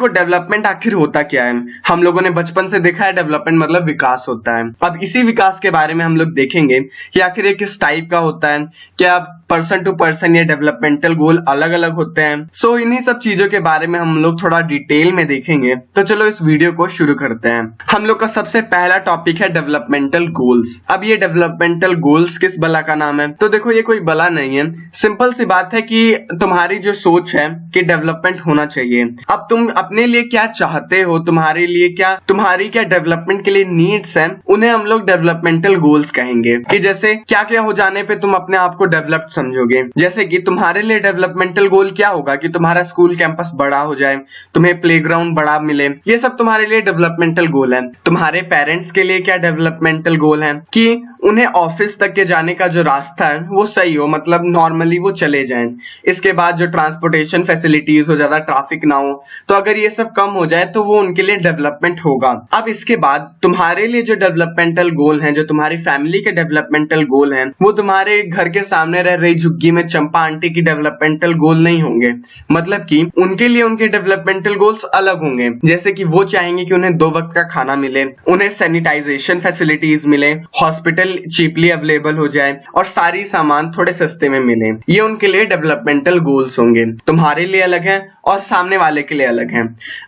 को डेवलपमेंट आखिर होता क्या है? हम लोगों ने बचपन से देखा है डेवलपमेंट मतलब विकास होता है। अब इसी विकास के बारे में हम लोग देखेंगे कि आखिर ये किस टाइप का होता है, क्या पर्सन टू पर्सन ये डेवलपमेंटल गोल अलग अलग होते हैं। सो इन्हीं सब चीजों के बारे में हम लोग थोड़ा डिटेल में देखेंगे। तो चलो इस वीडियो को शुरू करते हैं। हम लोग का सबसे पहला टॉपिक है डेवलपमेंटल गोल्स। अब ये डेवलपमेंटल गोल्स किस बला का नाम है? तो देखो ये कोई बला नहीं है, सिंपल सी बात है कि तुम्हारी जो सोच है कि डेवलपमेंट होना चाहिए। अब तुम अपने लिए क्या चाहते हो, तुम्हारे लिए क्या, तुम्हारी क्या डेवलपमेंट के लिए नीड्स हैं, उन्हें हम लोग डेवलपमेंटल गोल्स कहेंगे। कि जैसे क्या क्या हो जाने पे तुम अपने आप को डेवलप्ड समझोगे। जैसे कि तुम्हारे लिए डेवलपमेंटल गोल क्या होगा कि तुम्हारा स्कूल कैंपस बड़ा हो जाए, तुम्हें प्लेग्राउंड बड़ा मिले, ये सब तुम्हारे लिए डेवलपमेंटल गोल है। तुम्हारे पेरेंट्स के लिए क्या डेवलपमेंटल गोल है कि उन्हें ऑफिस तक के जाने का जो रास्ता है वो सही हो, मतलब नॉर्मली वो चले जाएं। इसके बाद जो ट्रांसपोर्टेशन फैसिलिटीज हो, ज्यादा ट्रैफिक ना हो, तो अगर ये सब कम हो जाए तो वो उनके लिए डेवलपमेंट होगा। अब इसके बाद तुम्हारे लिए जो डेवलपमेंटल गोल हैं, जो तुम्हारी फैमिली के डेवलपमेंटल गोल हैं, वो तुम्हारे घर के सामने रह रही झुग्गी में चंपा आंटी की डेवलपमेंटल गोल नहीं होंगे। मतलब कि उनके लिए उनके डेवलपमेंटल गोल्स अलग होंगे। जैसे कि वो चाहेंगे कि उन्हें 2 वक्त का खाना मिले, उन्हें सैनिटाइजेशन फैसिलिटीज मिले, हॉस्पिटल चीपली अवेलेबल हो जाए और सारी सामान थोड़े सस्ते में मिले। ये उनके लिए डेवलपमेंटल गोल्स होंगे। तुम्हारे लिए अलग है और सामने वाले के लिए अलग है।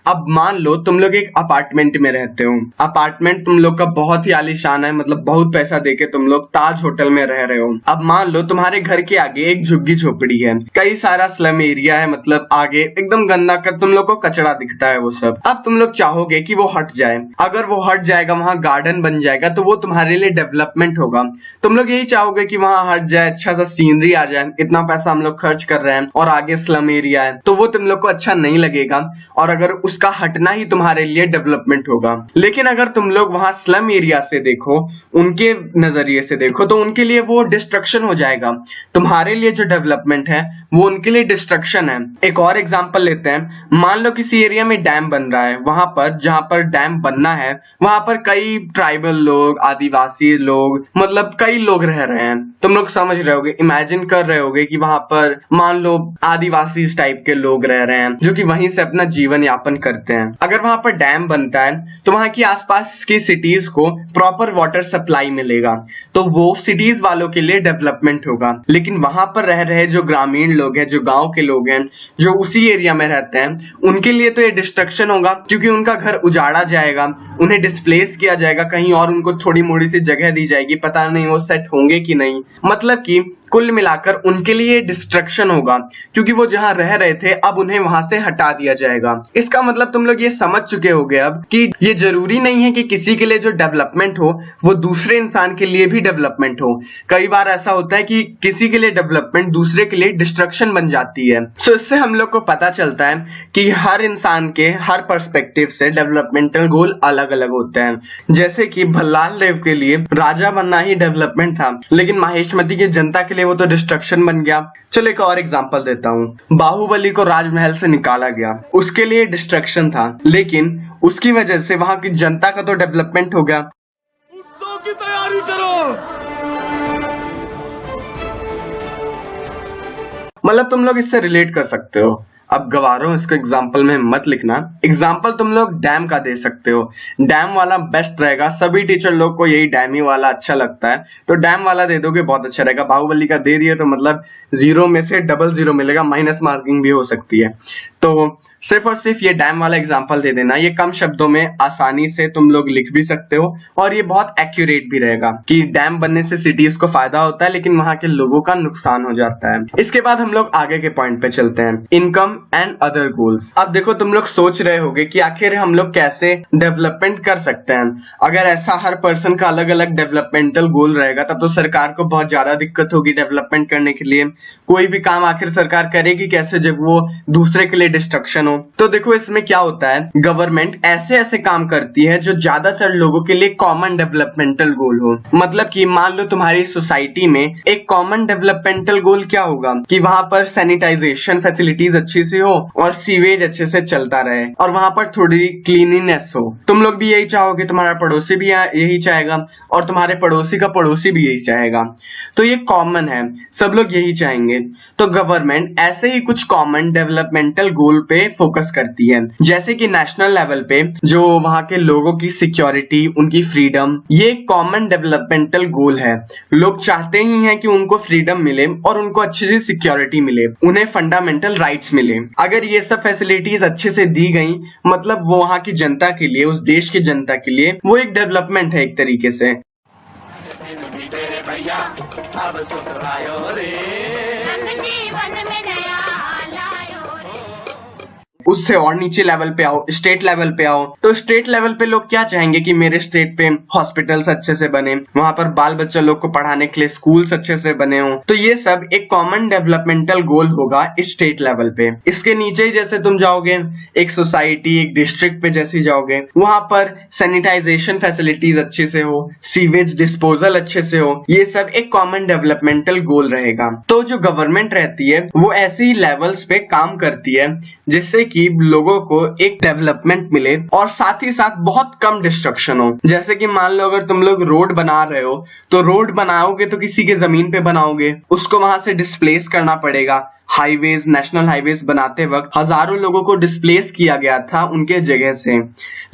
अब मान लो तुम लोग एक अपार्टमेंट में रहते हो। अपार्टमेंट तुम लोग का बहुत ही आलीशान है, मतलब बहुत पैसा देके तुम लोग ताज होटल में रह रहे हो। अब मान लो तुम्हारे घर के आगे एक झुग्गी झोपड़ी है, कई सारा स्लम एरिया है, मतलब आगे एकदम गंदा कर तुम लोग को कचरा दिखता है वो सब। अब तुम लोग चाहोगे कि वो हट जाए। अगर वो हट जाएगा, वहां गार्डन बन जाएगा, तो वो तुम्हारे लिए डेवलपमेंट होगा। तुम लोग यही चाहोगे कि वहां हट जाए, अच्छा सा सीनरी आ जाए। इतना पैसा हम लोग खर्च कर रहे हैं और आगे स्लम एरिया है, तो वो तुम लोग को अच्छा नहीं लगेगा और अगर उसका हटना ही तुम्हारे लिए डेवलपमेंट होगा। लेकिन अगर तुम लोग वहां स्लम एरिया से देखो, उनके नजरिए से देखो, तो उनके लिए वो डिस्ट्रक्शन हो जाएगा। तुम्हारे लिए जो डेवलपमेंट है वो उनके लिए डिस्ट्रक्शन है। एक और एग्जांपल लेते हैं। मान लो किसी एरिया में डैम बन रहा है, वहां पर जहां पर डैम बनना है वहां पर कई ट्राइबल लोग, आदिवासी लोग, मतलब कई लोग रह रहे हैं। तुम लोग समझ रहे होगे, इमेजिन कर रहे होगे कि वहां पर मान लो आदिवासी टाइप के लोग रह रहे हैं जो कि वहीं से अपना जीवन यापन करते हैं। अगर वहां पर डैम बनता है तो वहां की आसपास की सिटीज को प्रॉपर वाटर सप्लाई मिलेगा, तो वो सिटीज वालों के लिए डेवलपमेंट होगा। लेकिन वहां पर रह रहे जो ग्रामीण लोग हैं, जो गांव के लोग हैं, जो उसी एरिया में रहते हैं, उनके लिए तो ये डिस्ट्रक्शन होगा, क्योंकि उनका घर उजाड़ा जाएगा, उन्हें डिस्प्लेस किया जाएगा कहीं और, उनको थोड़ी मोड़ी सी जगह दी जाएगी, पता नहीं वो सेट होंगे कि नहीं। मतलब कि कुल मिलाकर उनके लिए डिस्ट्रक्शन होगा, क्योंकि वो जहां रह रहे थे अब उन्हें वहां से हटा दिया जाएगा। इसका मतलब तुम लोग ये समझ चुके होगे अब कि ये जरूरी नहीं है कि किसी के लिए जो डेवलपमेंट हो वो दूसरे इंसान के लिए भी डेवलपमेंट हो। कई बार ऐसा होता है कि किसी के लिए डेवलपमेंट दूसरे के लिए डिस्ट्रक्शन बन जाती है। सो इससे हम लोग को पता चलता है कि हर इंसान के हर पर्सपेक्टिव से डेवलपमेंटल गोल अलग अलग होते हैं। जैसे कि भल्लाल देव के लिए राजा बनना ही डेवलपमेंट था, लेकिन माहेश्मती की जनता के लिए वो तो डिस्ट्रक्शन बन गया। चलो एक और एग्जांपल देता हूँ। बाहुबली को राजमहल से निकाला गया, उसके लिए डिस्ट्रक्शन था, लेकिन उसकी वजह से वहां की जनता का तो डेवलपमेंट हो गया। उत्सव की तैयारी करो। मतलब तुम लोग इससे रिलेट कर सकते हो। अब गवारों इसको एग्जाम्पल में मत लिखना। एग्जाम्पल तुम लोग डैम का दे सकते हो। डैम वाला बेस्ट रहेगा, सभी टीचर लोग को यही डैम ही वाला अच्छा लगता है, तो डैम वाला दे दोगे बहुत अच्छा रहेगा। बाहुबली का दे दिए तो मतलब 0 में से डबल 0 मिलेगा, माइनस मार्किंग भी हो सकती है। तो सिर्फ और सिर्फ ये डैम वाला एग्जाम्पल दे देना। ये कम शब्दों में आसानी से तुम लोग लिख भी सकते हो और ये बहुत एक्यूरेट भी रहेगा कि डैम बनने से सिटीज को फायदा होता है, लेकिन वहां के लोगों का नुकसान हो जाता है। इसके बाद हम लोग आगे के पॉइंट पे चलते हैं, इनकम एंड अदर गोल्स। अब देखो तुम लोग सोच रहे होगे कि आखिर हम लोग कैसे डेवलपमेंट कर सकते हैं। अगर ऐसा हर पर्सन का अलग अलग डेवलपमेंटल गोल रहेगा तब तो सरकार को बहुत ज्यादा दिक्कत होगी डेवलपमेंट करने के लिए। कोई भी काम आखिर सरकार करेगी कैसे जब वो दूसरे के लिए डिस्ट्रक्शन हो। तो देखो इसमें क्या होता है, गवर्नमेंट ऐसे ऐसे काम करती है जो ज्यादातर लोगों के लिए कॉमन डेवलपमेंटल गोल हो। मतलब कि मान लो तुम्हारी सोसाइटी में एक कॉमन डेवलपमेंटल गोल क्या होगा कि वहां पर सैनिटाइजेशन फैसिलिटीज अच्छी सी हो और सीवेज अच्छे से चलता रहे और वहां पर थोड़ी क्लीनिनेस हो। तुम लोग भी यही चाहोगे, तुम्हारा पड़ोसी भी यही चाहेगा और तुम्हारे पड़ोसी का पड़ोसी भी यही चाहेगा, तो ये कॉमन है, सब लोग यही चाहेंगे। तो गवर्नमेंट ऐसे ही कुछ कॉमन डेवलपमेंटल गोल पे फोकस करती है, जैसे कि नेशनल लेवल पे जो वहाँ के लोगों की सिक्योरिटी, उनकी फ्रीडम, ये कॉमन डेवलपमेंटल गोल है। लोग चाहते ही हैं कि उनको फ्रीडम मिले और उनको अच्छी सी सिक्योरिटी मिले, उन्हें फंडामेंटल राइट्स मिले। अगर ये सब फैसिलिटीज अच्छे से दी गई, मतलब वो वहाँ की जनता के लिए, उस देश की जनता के लिए वो एक डेवलपमेंट है एक तरीके से। उससे और नीचे लेवल पे आओ, स्टेट लेवल पे आओ, तो स्टेट लेवल पे लोग क्या चाहेंगे कि मेरे स्टेट पे हॉस्पिटल्स अच्छे से बने, वहां पर बाल बच्चा लोग को पढ़ाने के लिए स्कूल्स अच्छे से बने हो। तो ये सब एक कॉमन डेवलपमेंटल गोल होगा स्टेट लेवल पे। इसके नीचे ही जैसे तुम जाओगे एक सोसाइटी, एक डिस्ट्रिक्ट पे जैसे जाओगे, वहां पर सैनिटाइजेशन फैसिलिटीज अच्छे से हो, सीवेज डिस्पोजल अच्छे से हो, ये सब एक कॉमन डेवलपमेंटल गोल रहेगा। तो जो गवर्नमेंट रहती है वो ऐसे ही लेवल्स पे काम करती है जिससे कि लोगों को एक डेवलपमेंट मिले और साथ ही साथ बहुत कम डिस्ट्रक्शन हो। जैसे कि मान लो अगर तुम लोग रोड बना रहे हो, तो रोड बनाओगे तो किसी के जमीन पे बनाओगे, उसको वहां से डिस्प्लेस करना पड़ेगा। हाईवेज, नेशनल हाईवेज बनाते वक्त हजारों लोगों को डिस्प्लेस किया गया था उनके जगह से,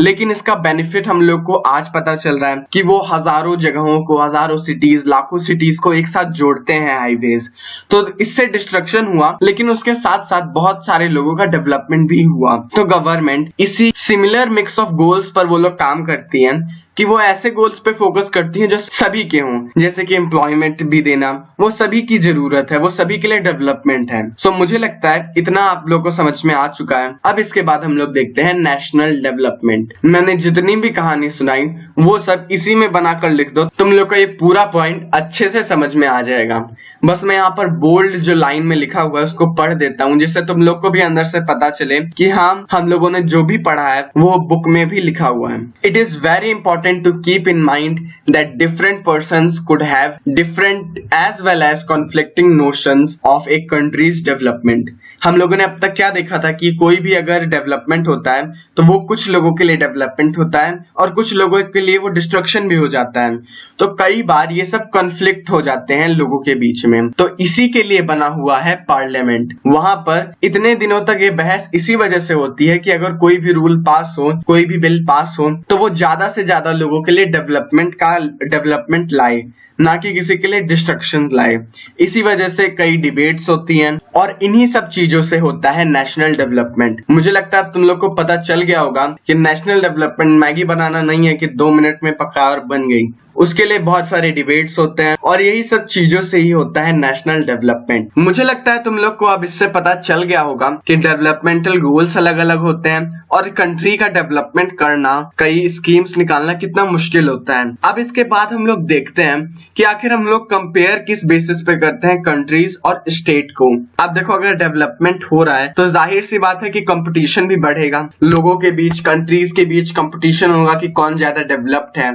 लेकिन इसका बेनिफिट हम लोग को आज पता चल रहा है कि वो हजारों जगहों को, हजारों सिटीज, लाखों सिटीज को एक साथ जोड़ते हैं हाईवेज। तो इससे डिस्ट्रक्शन हुआ, लेकिन उसके साथ साथ बहुत सारे लोगों का डेवलपमेंट भी हुआ। तो गवर्नमेंट इसी सिमिलर मिक्स ऑफ गोल्स पर वो लोग काम करती है कि वो ऐसे गोल्स पे फोकस करती है जो सभी के हों, जैसे कि एम्प्लॉयमेंट भी देना, वो सभी की जरूरत है, वो सभी के लिए डेवलपमेंट है। सो मुझे लगता है इतना आप लोगों को समझ में आ चुका है। अब इसके बाद हम लोग देखते हैं नेशनल डेवलपमेंट। मैंने जितनी भी कहानी सुनाई वो सब इसी में बनाकर लिख दो, तुम लोग का ये पूरा पॉइंट अच्छे से समझ में आ जाएगा। बस मैं यहाँ पर बोल्ड जो लाइन में लिखा हुआ है उसको पढ़ देता हूँ, जिससे तुम लोग को भी अंदर से पता चले कि हाँ, हम लोगों ने जो भी पढ़ा है वो बुक में भी लिखा हुआ है। It is very important to keep in mind that different persons could have different as well as conflicting notions of a country's development। हम लोगों ने अब तक क्या देखा था कि कोई भी अगर डेवलपमेंट होता है तो वो कुछ लोगों के लिए डेवलपमेंट होता है और कुछ लोगों के लिए वो डिस्ट्रक्शन भी हो जाता है। तो कई बार ये सब कॉन्फ्लिक्ट हो जाते हैं लोगों के बीच में। तो इसी के लिए बना हुआ है पार्लियामेंट। वहां पर इतने दिनों तक ये बहस इसी वजह से होती है कि अगर कोई भी रूल पास हो, कोई भी बिल पास हो, तो वो ज्यादा से ज्यादा लोगों के लिए डेवलपमेंट लाए, ना कि किसी के लिए डिस्ट्रक्शन लाए। इसी वजह से कई डिबेट्स होती हैं और इन्हीं सब चीजों से होता है नेशनल डेवलपमेंट। मुझे लगता है तुम लोग को पता चल गया होगा कि नेशनल डेवलपमेंट मैगी बनाना नहीं है कि 2 मिनट में पका और बन गई। उसके लिए बहुत सारे डिबेट्स होते हैं और यही सब चीजों से ही होता है नेशनल डेवलपमेंट। मुझे लगता है तुम लोग को अब इससे पता चल गया होगा कि डेवलपमेंटल गोल्स अलग अलग होते हैं और कंट्री का डेवलपमेंट करना, कई स्कीम्स निकालना कितना मुश्किल होता है। अब इसके बाद हम लोग देखते हैं कि आखिर हम लोग कंपेयर किस बेसिस पे करते हैं कंट्रीज और स्टेट को। अब देखो, अगर डेवलपमेंट हो रहा है तो जाहिर सी बात है कि कंपटीशन भी बढ़ेगा, लोगों के बीच, कंट्रीज के बीच कंपटीशन होगा कि कौन ज्यादा डेवलप्ड है।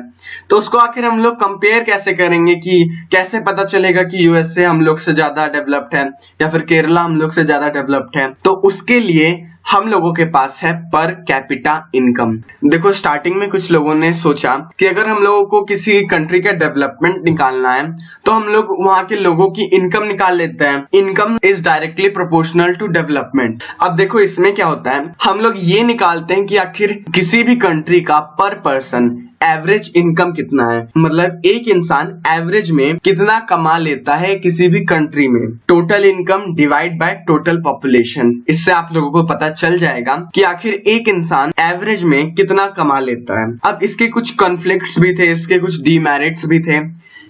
तो उसको आखिर हम लोग कंपेयर कैसे करेंगे, कि कैसे पता चलेगा कि यूएसए हम लोग से ज्यादा डेवलप्ड है या फिर केरला हम लोग से ज्यादा डेवलप्ड है। तो उसके लिए हम लोगों के पास है पर कैपिटा इनकम। देखो, स्टार्टिंग में कुछ लोगों ने सोचा कि अगर हम लोगों को किसी कंट्री का डेवलपमेंट निकालना है तो हम लोग वहां के लोगों की इनकम निकाल लेते हैं। Income is directly proportional to development. अब देखो, इसमें क्या होता है, हम लोग ये निकालते हैं कि आखिर किसी भी कंट्री का पर पर्सन एवरेज इनकम कितना है, मतलब एक इंसान एवरेज में कितना कमा लेता है किसी भी कंट्री में। Total income divide by total population, इससे आप लोगों को पता चल जाएगा कि आखिर एक इंसान एवरेज में कितना कमा लेता है। अब इसके कुछ कॉन्फ्लिक्ट्स भी थे, इसके कुछ डीमेरिट्स भी थे,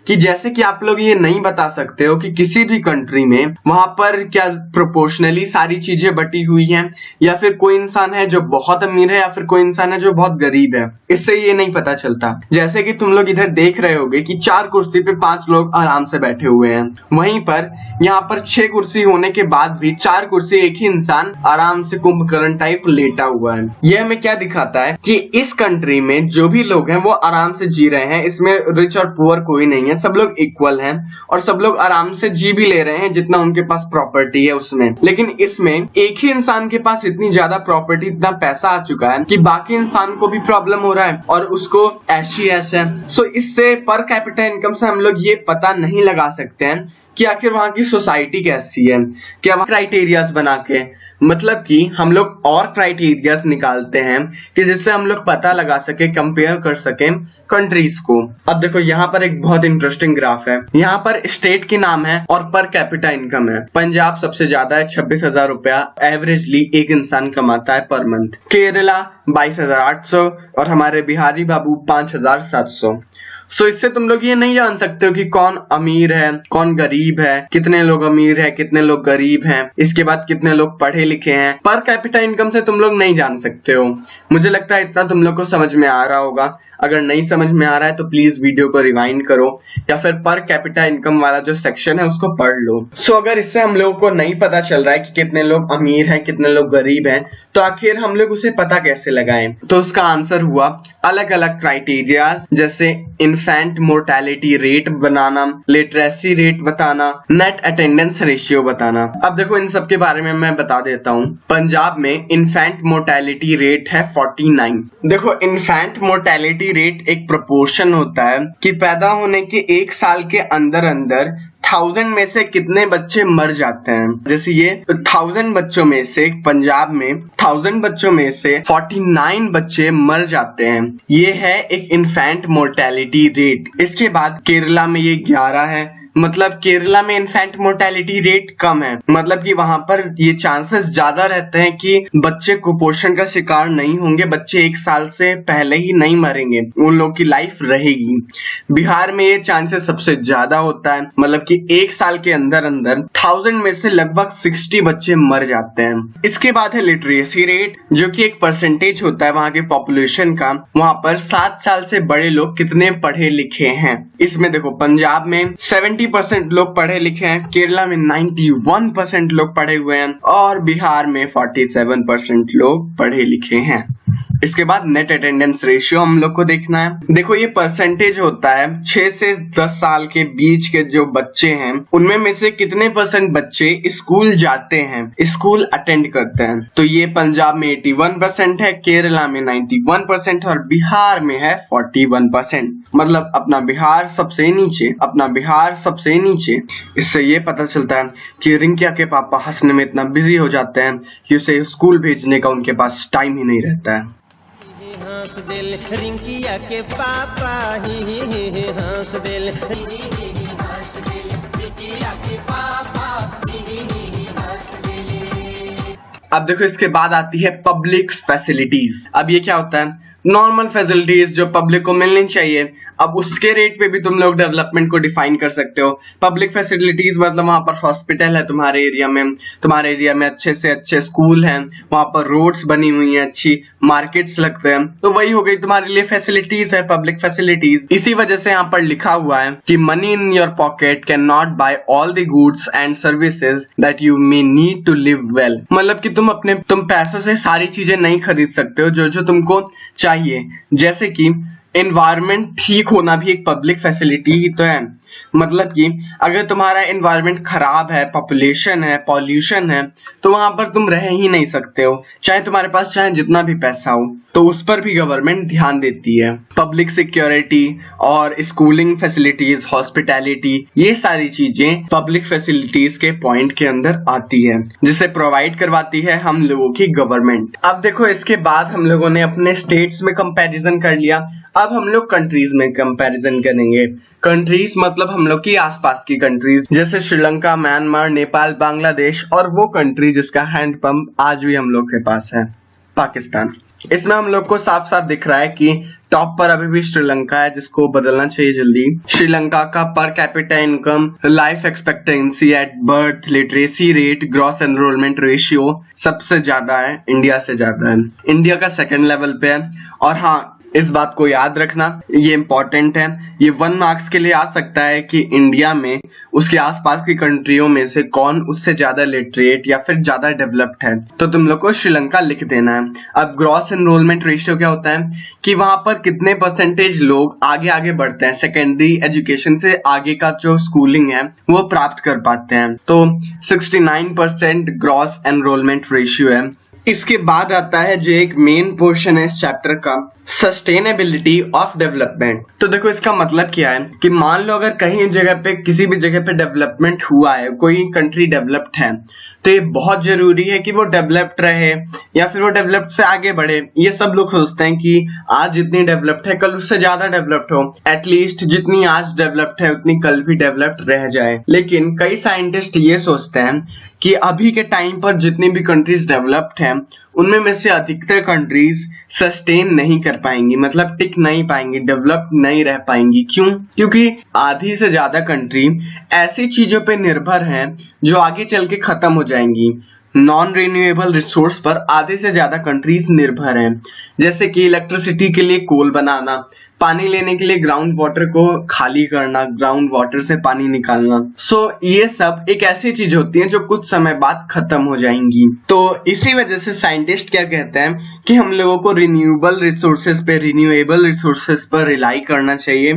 कि जैसे कि आप लोग ये नहीं बता सकते हो कि किसी भी कंट्री में वहां पर क्या प्रोपोर्शनली सारी चीजें बटी हुई हैं, या फिर कोई इंसान है जो बहुत अमीर है या फिर कोई इंसान है जो बहुत गरीब है। इससे ये नहीं पता चलता। जैसे कि तुम लोग इधर देख रहे होगे कि 4 कुर्सी पे 5 लोग आराम से बैठे हुए हैं, वहीं पर यहाँ पर 6 कुर्सी होने के बाद भी 4 कुर्सी एक ही इंसान आराम से कुंभकर्ण टाइप लेटा हुआ है। यह हमें क्या दिखाता है कि इस कंट्री में जो भी लोग हैं वो आराम से जी रहे हैं, इसमें रिच और पुअर कोई नहीं है, सब लोग इक्वल हैं और सब लोग आराम से जी भी ले रहे हैं जितना उनके पास प्रॉपर्टी है उसमें। लेकिन इसमें एक ही इंसान के पास इतनी ज्यादा प्रॉपर्टी, इतना पैसा आ चुका है कि बाकी इंसान को भी प्रॉब्लम हो रहा है और उसको ऐसी ऐसा है। सो इससे पर कैपिटा इनकम से हम लोग ये पता नहीं लगा सकते हैं कि आखिर वहां की सोसाइटी कैसी है। क्या वहां क्राइटेरियाज बना के मतलब कि हम लोग और क्राइटेरियाज निकालते हैं कि जिससे हम लोग पता लगा सके, कंपेयर कर सके कंट्रीज को। अब देखो यहाँ पर एक बहुत इंटरेस्टिंग ग्राफ है। यहाँ पर स्टेट के नाम है और पर कैपिटा इनकम है। पंजाब सबसे ज्यादा है, 26,000 रुपया एवरेजली एक इंसान कमाता है पर मंथ। केरला 22,800 और हमारे बिहारी बाबू 5,700। सो इससे तुम लोग ये नहीं जान सकते हो कि कौन अमीर है कौन गरीब है, कितने लोग अमीर है कितने लोग गरीब हैं, इसके बाद कितने लोग पढ़े लिखे हैं। पर कैपिटा इनकम से तुम लोग नहीं जान सकते हो। मुझे लगता है इतना तुम लोग को समझ में आ रहा होगा। अगर नहीं समझ में आ रहा है तो प्लीज वीडियो को रिवाइंड करो या फिर पर कैपिटा इनकम वाला जो सेक्शन है उसको पढ़ लो। सो अगर इससे हम लोगों को नहीं पता चल रहा है कि कितने लोग अमीर हैं कितने लोग गरीब हैं, तो आखिर हम लोग उसे पता कैसे लगाएं? तो उसका आंसर हुआ अलग अलग क्राइटेरियाज, जैसे इन्फेंट मोर्टेलिटी रेट बनाना, लिटरेसी रेट बताना, नेट अटेंडेंस रेशियो बताना। अब देखो इन सब के बारे में मैं बता देता हूँ। पंजाब में इन्फेंट मोर्टेलिटी रेट है 49। देखो इन्फेंट मोर्टेलिटी रेट एक प्रोपोर्शन होता है कि पैदा होने के एक साल के अंदर अंदर 1000 में से कितने बच्चे मर जाते हैं। जैसे ये 1000 बच्चों में से पंजाब में 1000 बच्चों में से 49 बच्चे मर जाते हैं। ये है एक इन्फेंट मोर्टेलिटी रेट। इसके बाद केरला में ये 11 है, मतलब केरला में इन्फेंट मोर्टेलिटी रेट कम है, मतलब कि वहां पर ये चांसेस ज्यादा रहते हैं कि बच्चे कुपोषण का शिकार नहीं होंगे, बच्चे एक साल से पहले ही नहीं मरेंगे, उन लोगों की लाइफ रहेगी। बिहार में ये चांसेस सबसे ज्यादा होता है, मतलब कि एक साल के अंदर अंदर 1000 में से लगभग 60 बच्चे मर जाते हैं। इसके बाद है लिटरेसी रेट, जो कि एक परसेंटेज होता है वहां के पॉपुलेशन का, वहां पर 7 साल से बड़े लोग कितने पढ़े लिखे हैं। इसमें देखो पंजाब में 70% लोग पढ़े लिखे हैं, केरला में 91% लोग पढ़े हुए हैं और बिहार में 47% लोग पढ़े लिखे हैं। इसके बाद नेट अटेंडेंस रेशियो हम लोग को देखना है। देखो ये परसेंटेज होता है 6 से 10 साल के बीच के जो बच्चे हैं उनमें में से कितने परसेंट बच्चे स्कूल जाते हैं, स्कूल अटेंड करते हैं। तो ये पंजाब में 81% है, केरला में 91% और बिहार में है 41%। मतलब अपना बिहार सबसे नीचे, अपना बिहार सबसे नीचे। इससे ये पता चलता है कि रिंकिया के पापा हंसने में इतना बिजी हो जाते हैं कि उसे स्कूल भेजने का उनके पास टाइम ही नहीं रहता है। हंस दिल रिंकिया के पापा ही हंस दिल अब देखो इसके बाद आती है पब्लिक फैसिलिटीज। अब ये क्या होता है? नॉर्मल फैसिलिटीज जो पब्लिक को मिलनी चाहिए। अब उसके रेट पे भी तुम लोग डेवलपमेंट को डिफाइन कर सकते हो। पब्लिक फैसिलिटीज मतलब वहां पर हॉस्पिटल है तुम्हारे एरिया में अच्छे से अच्छे स्कूल हैं, वहां पर रोड्स बनी हुई हैं, अच्छी मार्केट्स लगते हैं, तो वही हो गई तुम्हारे लिए फैसिलिटीज है, पब्लिक फैसिलिटीज। इसी वजह से यहाँ पर लिखा हुआ है कि money in your pocket can not buy all the goods and services that you may need to live well. मतलब कि तुम पैसों से सारी चीजें नहीं खरीद सकते हो जो तुमको चाहिए। जैसे कि एनवायरनमेंट ठीक होना भी एक पब्लिक फैसिलिटी ही तो है। मतलब कि अगर तुम्हारा एनवायरनमेंट खराब है, पॉपुलेशन है, पॉल्यूशन है, तो वहां पर तुम रह ही नहीं सकते हो, चाहे तुम्हारे पास चाहे जितना भी पैसा हो। तो उस पर भी गवर्नमेंट ध्यान देती है। पब्लिक सिक्योरिटी और स्कूलिंग फैसिलिटीज, हॉस्पिटैलिटी, ये सारी चीजें पब्लिक फैसिलिटीज के पॉइंट के अंदर आती है, जिसे प्रोवाइड करवाती है हम लोगों की गवर्नमेंट। अब देखो इसके बाद हम लोगों ने अपने स्टेट्स में कंपैरिजन कर लिया। अब हम लोग कंट्रीज में कंपैरिजन करेंगे। कंट्रीज मतलब हम लोग की आसपास की कंट्रीज, जैसे श्रीलंका, म्यांमार, नेपाल, बांग्लादेश और वो कंट्री जिसका हैंडपंप आज भी हम लोग के पास है, पाकिस्तान। इसमें हम लोग को साफ साफ दिख रहा है कि टॉप पर अभी भी श्रीलंका है, जिसको बदलना चाहिए जल्दी। श्रीलंका का per capita income, life expectancy at birth, literacy rate, gross enrolment ratio सबसे ज्यादा है, इंडिया से ज्यादा है। इंडिया का सेकंड लेवल पे है। और हाँ, इस बात को याद रखना, ये इंपॉर्टेंट है, ये 1 मार्क्स के लिए आ सकता है कि इंडिया में उसके आसपास की कंट्रियों में से कौन उससे ज्यादा लिटरेट या फिर ज्यादा डेवलप्ड है। तो तुम लोग को श्रीलंका लिख देना है। अब ग्रॉस एनरोलमेंट रेशियो क्या होता है कि वहां पर कितने परसेंटेज लोग आगे आगे बढ़ते हैं, सेकेंडरी एजुकेशन से आगे का जो स्कूलिंग है वो प्राप्त कर पाते हैं। तो 69% ग्रॉस एनरोलमेंट रेशियो है। इसके बाद आता है जो एक मेन पोर्शन है इस चैप्टर का, सस्टेनेबिलिटी ऑफ डेवलपमेंट। तो देखो इसका मतलब क्या है कि मान लो अगर कहीं जगह पे, किसी भी जगह पे डेवलपमेंट हुआ है, कोई कंट्री डेवलप्ड है, तो ये बहुत जरूरी है कि वो डेवलप्ड रहे या फिर वो डेवलप्ड से आगे बढ़े। ये सब लोग सोचते हैं कि आज जितनी डेवलप्ड है कल उससे ज्यादा डेवलप्ड हो, एटलीस्ट जितनी आज डेवलप्ड है उतनी कल भी डेवलप्ड रह जाए। लेकिन कई साइंटिस्ट ये सोचते हैं कि अभी के टाइम पर जितनी भी कंट्रीज डेवलप्ड हैं उनमें में से अधिकतर कंट्रीज सस्टेन नहीं कर पाएंगी, मतलब टिक नहीं पाएंगी, डेवलप नहीं रह पाएंगी। क्यों? क्योंकि आधी से ज्यादा कंट्री ऐसी चीजों पे निर्भर हैं जो आगे चल के खत्म हो जाएंगी। नॉन रिन्यूएबल रिसोर्स पर आधे से ज्यादा कंट्रीज निर्भर हैं, जैसे कि इलेक्ट्रिसिटी के लिए कोल बनाना, पानी लेने के लिए ग्राउंड वाटर को खाली करना, ग्राउंड वाटर से पानी निकालना। ये सब एक ऐसी चीज होती है जो कुछ समय बाद खत्म हो जाएंगी। तो इसी वजह से साइंटिस्ट क्या कहते हैं कि हम लोगों को रिन्यूएबल रिसोर्सेज पर रिलाई करना चाहिए।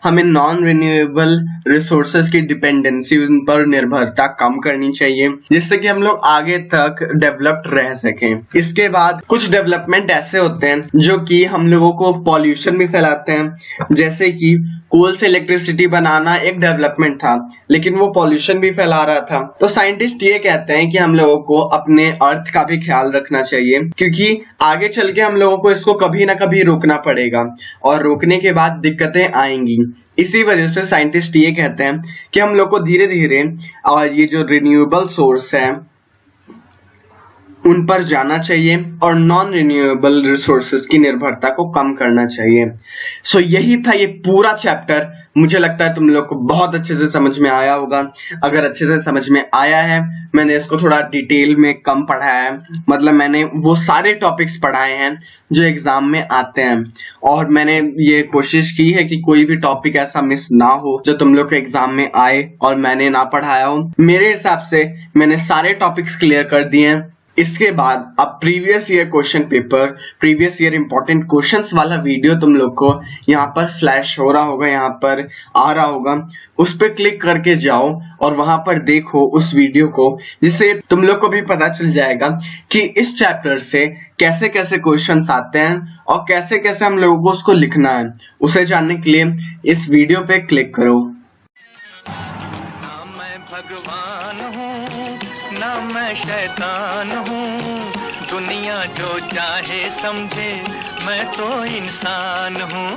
हमें नॉन रिन्यूएबल रिसोर्सेज की डिपेंडेंसी, उन पर निर्भरता कम करनी चाहिए, जिससे कि हम लोग आगे तक डेवलप्ड रह सकें। इसके बाद कुछ डेवलपमेंट ऐसे होते हैं जो कि हम लोगों को पॉल्यूशन भी फैलाते हैं, जैसे कि कोल से इलेक्ट्रिसिटी बनाना एक डेवलपमेंट था लेकिन वो पॉल्यूशन भी फैला रहा था। तो साइंटिस्ट ये कहते हैं कि हम लोगों को अपने अर्थ का भी ख्याल रखना चाहिए, क्योंकि आगे चल के हम लोगों को इसको कभी ना कभी रोकना पड़ेगा और रोकने के बाद दिक्कतें आएंगी। इसी वजह से साइंटिस्ट ये कहते हैं कि हम लोग को धीरे धीरे और ये जो रिन्यूएबल सोर्स है उन पर जाना चाहिए और नॉन रिन्यूएबल रिसोर्सेज की निर्भरता को कम करना चाहिए। यही था ये पूरा चैप्टर। मुझे लगता है तुम लोग को बहुत अच्छे से समझ में आया होगा। अगर अच्छे से समझ में आया है, मैंने इसको थोड़ा डिटेल में कम पढ़ाया है, मतलब मैंने वो सारे टॉपिक्स पढ़ाए हैं जो एग्जाम में आते हैं, और मैंने ये कोशिश की है कि कोई भी टॉपिक ऐसा मिस ना हो जो तुम लोग के एग्जाम में आए और मैंने ना पढ़ाया हो। मेरे हिसाब से मैंने सारे टॉपिक्स क्लियर कर दिए हैं। इसके बाद अब previous year question paper, previous year important questions वाला वीडियो तुम लोग को यहाँ पर फ्लैश हो रहा होगा, यहाँ पर आ रहा होगा, उस पर क्लिक करके जाओ और वहां पर देखो उस वीडियो को, जिससे तुम लोग को भी पता चल जाएगा कि इस चैप्टर से कैसे कैसे क्वेश्चंस आते हैं और कैसे कैसे हम लोगों को उसको लिखना है। उसे जानने के लिए इस वीडियो पे क्लिक करो। ना मैं भगवान हूँ ना मैं शैतान हूँ, दुनिया जो चाहे समझे मैं तो इंसान हूँ।